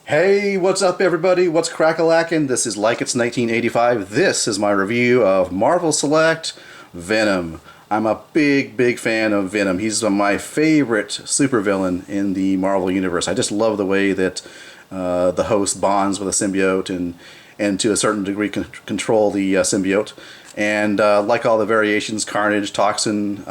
Hey, what's up everybody? What's crack-a-lackin'? This is Like It's 1985. This is my review of Marvel Select Venom. I'm a big fan of Venom. He's my favorite supervillain in the Marvel Universe. I just love the way that the host bonds with a symbiote and to a certain degree control the symbiote. And like all the variations, Carnage, Toxin,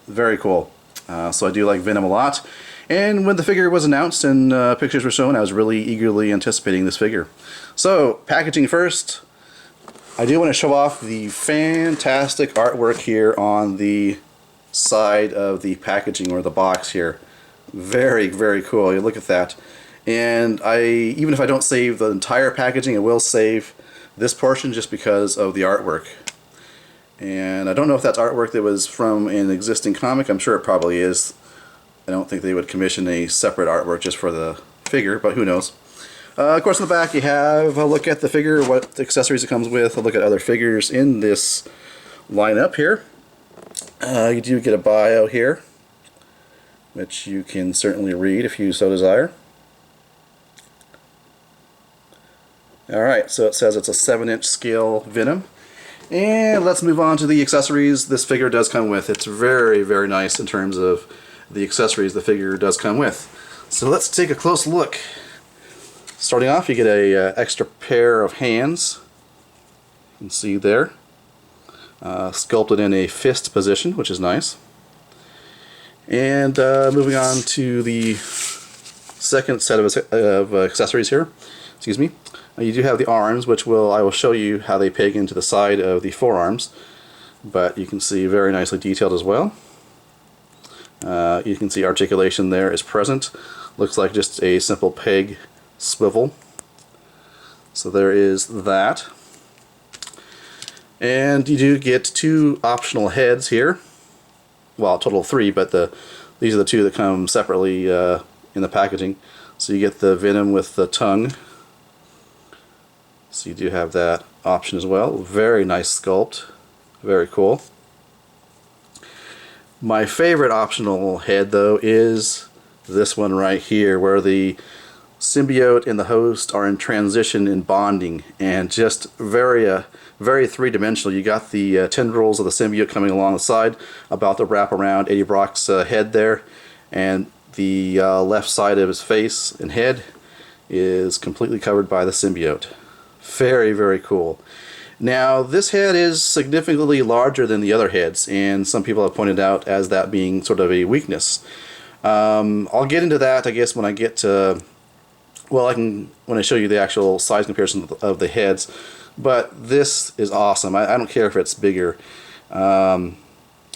very cool. So I do like Venom a lot. And when the figure was announced and pictures were shown, I was really eagerly anticipating this figure. So, packaging first, I do want to show off the fantastic artwork here on the side of the packaging or the box here. Very cool. You look at that. And even if I don't save the entire packaging, I will save this portion just because of the artwork. And I don't know if that's artwork that was from an existing comic. I'm sure it probably is. I don't think they would commission a separate artwork just for the figure, but who knows. Of course, in the back you have a look at the figure, what accessories it comes with, a look at other figures in this lineup here. You do get a bio here, which you can certainly read if you so desire. Alright, so it says it's a 7-inch scale Venom. And let's move on to the accessories this figure does come with. It's very nice in terms of the accessories the figure does come with. So let's take a close look. Starting off, you get a extra pair of hands. You can see there, sculpted in a fist position, which is nice. And moving on to the second set of accessories here. Excuse me. You do have the arms, which I will show you how they peg into the side of the forearms. But you can see very nicely detailed as well. You can see articulation there is present. Looks like just a simple peg swivel. So there is that. And you do get two optional heads here. Well, a total of three, but these are the two that come separately in the packaging. So you get the Venom with the tongue. So you do have that option as well. Very nice sculpt. Very cool. My favorite optional head, though, is this one right here, where the symbiote and the host are in transition and bonding, and just very three-dimensional. You got the tendrils of the symbiote coming along the side, about to wrap around Eddie Brock's head there, and the left side of his face and head is completely covered by the symbiote. Very cool. Now, this head is significantly larger than the other heads, and some people have pointed out as that being sort of a weakness. I'll get into that, I guess, when I get to, well, when I show you the actual size comparison of the heads. But this is awesome. I don't care if it's bigger.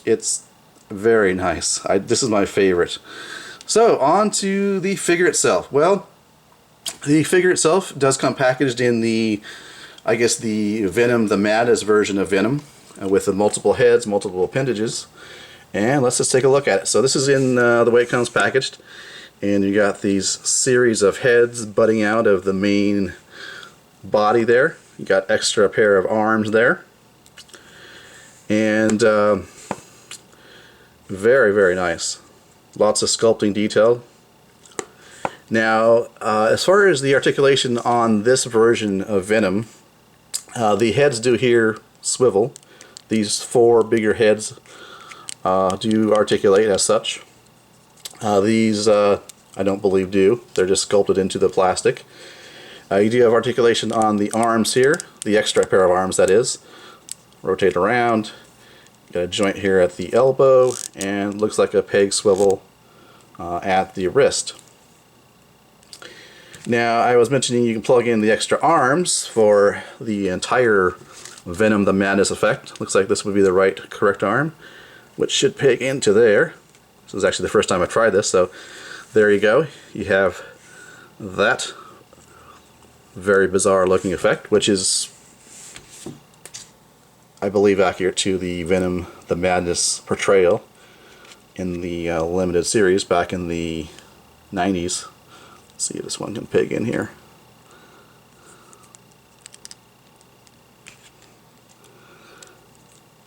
It's very nice. This is my favorite. So, on to the figure itself. Well, the figure itself does come packaged in the, I guess, the Venom, the Madness version of Venom, with the multiple heads, multiple appendages. And let's just take a look at it. So this is in the way it comes packaged. And you got these series of heads butting out of the main body there. You got extra pair of arms there. And very nice. Lots of sculpting detail. Now, as far as the articulation on this version of Venom, the heads do here swivel. These four bigger heads do articulate as such. These I don't believe do. They're just sculpted into the plastic. You do have articulation on the arms here, the extra pair of arms that is. Rotate around. You got a joint here at the elbow, and looks like a peg swivel at the wrist. Now, I was mentioning you can plug in the extra arms for the entire Venom the Madness effect. Looks like this would be the correct arm, which should peg into there. This is actually the first time I've tried this, so there you go. You have that very bizarre looking effect, which is, I believe, accurate to the Venom the Madness portrayal in the limited series back in the 90s. See if this one can peg in here.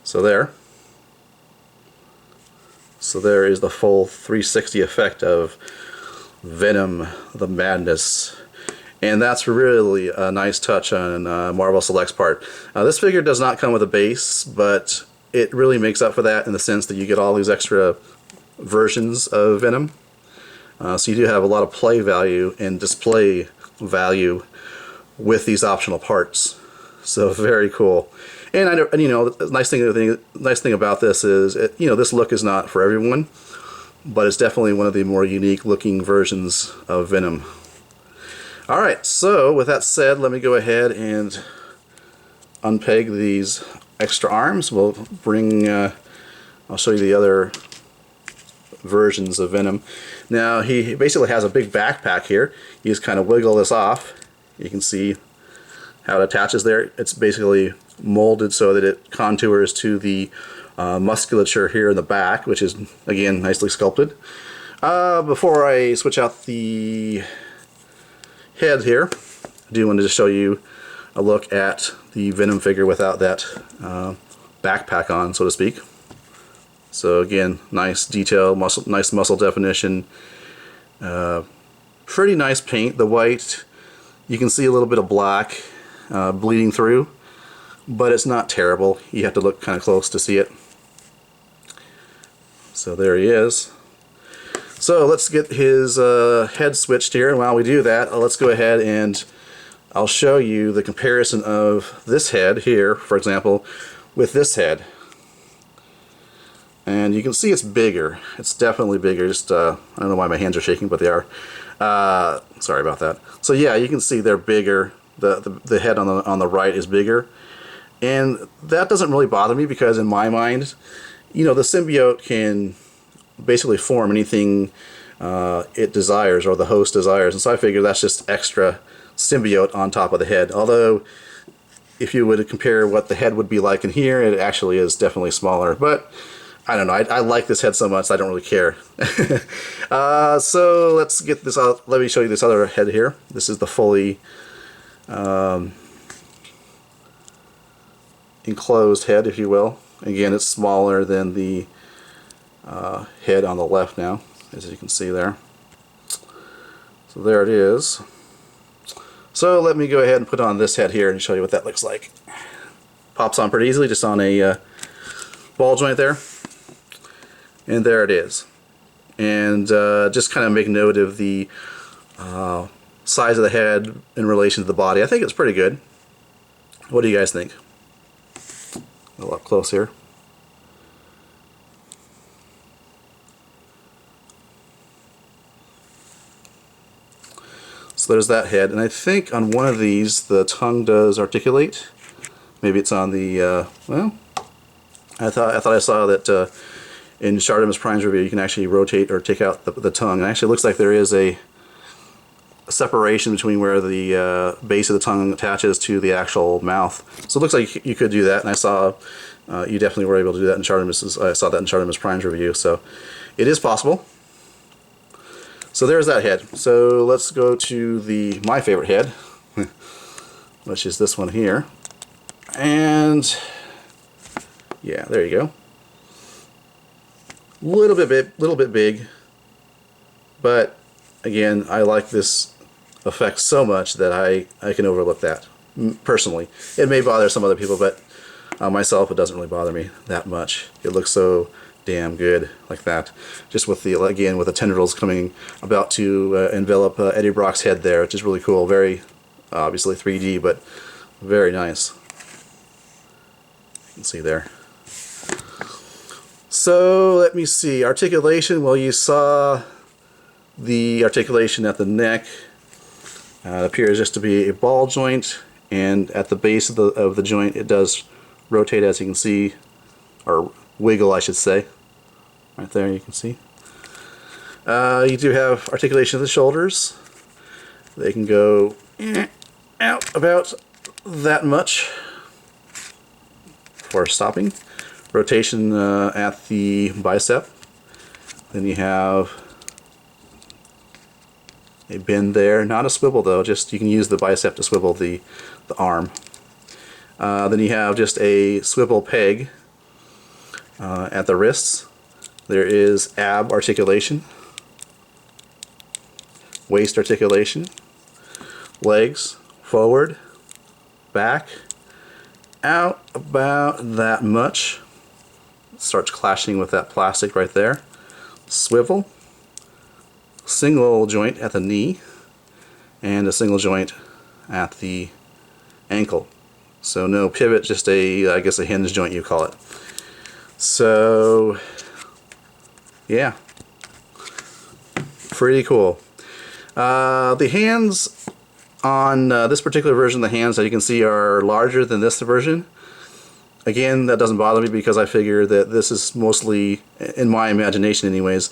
So there. So there is the full 360 effect of Venom the Madness And that's really a nice touch on Marvel Select's part. This figure does not come with a base, but it really makes up for that in the sense that you get all these extra versions of Venom. So you do have a lot of play value and display value with these optional parts. So very cool. And the nice thing about this is, this look is not for everyone, but it's definitely one of the more unique looking versions of Venom. Alright, so with that said, let me go ahead and unpeg these extra arms. I'll show you the other versions of Venom. Now he basically has a big backpack here. You just kind of wiggle this off. You can see how it attaches there. It's basically molded so that it contours to the musculature here in the back, which is again nicely sculpted. Before I switch out the head here, I do want to just show you a look at the Venom figure without that backpack on, so to speak. So again, nice detail, nice muscle definition, pretty nice paint. The white, you can see a little bit of black bleeding through, but it's not terrible. You have to look kind of close to see it. So there he is. So let's get his head switched here, and while we do that, let's go ahead and I'll show you the comparison of this head here, for example, with this head. And you can see it's bigger. It's definitely bigger. Just I don't know why my hands are shaking, but they are. Sorry about that. So yeah, you can see they're bigger. The head on the right is bigger, and that doesn't really bother me because in my mind, the symbiote can basically form anything it desires or the host desires, and so I figure that's just extra symbiote on top of the head. Although if you would compare what the head would be like in here, it actually is definitely smaller, but I don't know, I like this head so much I don't really care. So let's get this out. Let me show you this other head here. This is the fully enclosed head, if you will. Again, it's smaller than the head on the left now, as you can see there. So there it is. So let me go ahead and put on this head here and show you what that looks like. Pops on pretty easily, just on a ball joint there. And there it is. And just kind of make note of the size of the head in relation to the body. I think it's pretty good. What do you guys think? A little up close here. So there's that head, and I think on one of these the tongue does articulate. Maybe it's on the well, I thought I saw that in Shardimus Prime's review you can actually rotate or take out the tongue. It actually looks like there is a separation between where the base of the tongue attaches to the actual mouth. So it looks like you could do that, and I saw you definitely were able to do that in I saw that in Shardimus Prime's review. So it is possible. So there's that head. So let's go to my favorite head, which is this one here. And yeah, there you go. Little bit big, but again, I like this effect so much that I can overlook that personally. It may bother some other people, but myself, it doesn't really bother me that much. It looks so damn good like that. Just with the tendrils coming about to envelop Eddie Brock's head there, which is really cool. Very obviously 3D, but very nice. You can see there. So let me see, articulation. Well, you saw the articulation at the neck. It appears just to be a ball joint, and at the base of the joint it does rotate, as you can see, or wiggle I should say. Right there you can see. You do have articulation of the shoulders. They can go out about that much for stopping. Rotation at the bicep. Then you have a bend there, not a swivel though, just you can use the bicep to swivel the arm. Then you have just a swivel peg at the wrists. There is ab articulation, waist articulation. legs, forward, back, out about that much. Starts clashing with that plastic right there. Swivel, single joint at the knee, and a single joint at the ankle. So no pivot, just I guess a hinge joint you call it. So yeah, pretty cool. The hands on this particular version, the hands that you can see are larger than this version. Again, that doesn't bother me because I figure that this is mostly, in my imagination anyways,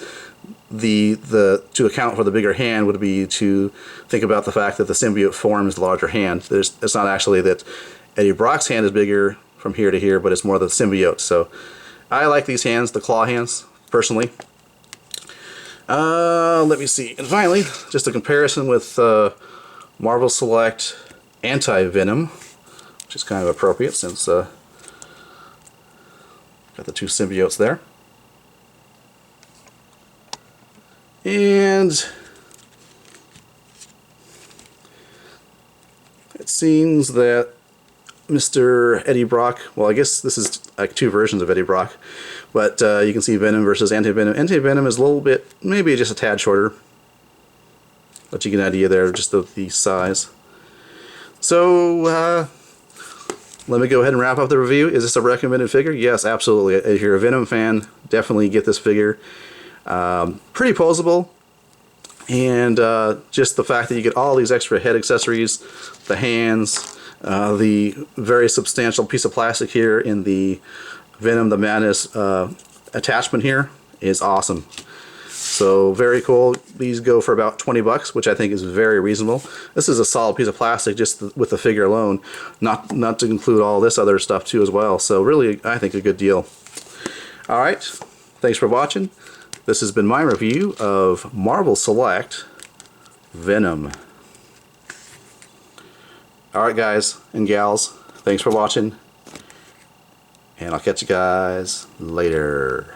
to account for the bigger hand would be to think about the fact that the symbiote forms the larger hand. It's not actually that Eddie Brock's hand is bigger from here to here, but it's more the symbiote. So I like these hands, the claw hands, personally. Let me see. And finally, just a comparison with Marvel Select Anti-Venom, which is kind of appropriate since got the two symbiotes there. And it seems that Mr. Eddie Brock, well, I guess this is like two versions of Eddie Brock, but you can see Venom versus Anti-Venom. Anti-Venom is a little bit, maybe just a tad shorter, but you get an idea there just of the size. So let me go ahead and wrap up the review. Is this a recommended figure? Yes, absolutely. If you're a Venom fan, definitely get this figure. Pretty posable, and just the fact that you get all these extra head accessories, the hands, the very substantial piece of plastic here in the Venom the Madness attachment here is awesome. So very cool. These go for about 20 bucks, which I think is very reasonable. This is a solid piece of plastic just with the figure alone, not to include all this other stuff too as well. So really, I think a good deal. All right, thanks for watching. This has been my review of Marvel Select Venom. Alright guys and gals, thanks for watching, and I'll catch you guys later.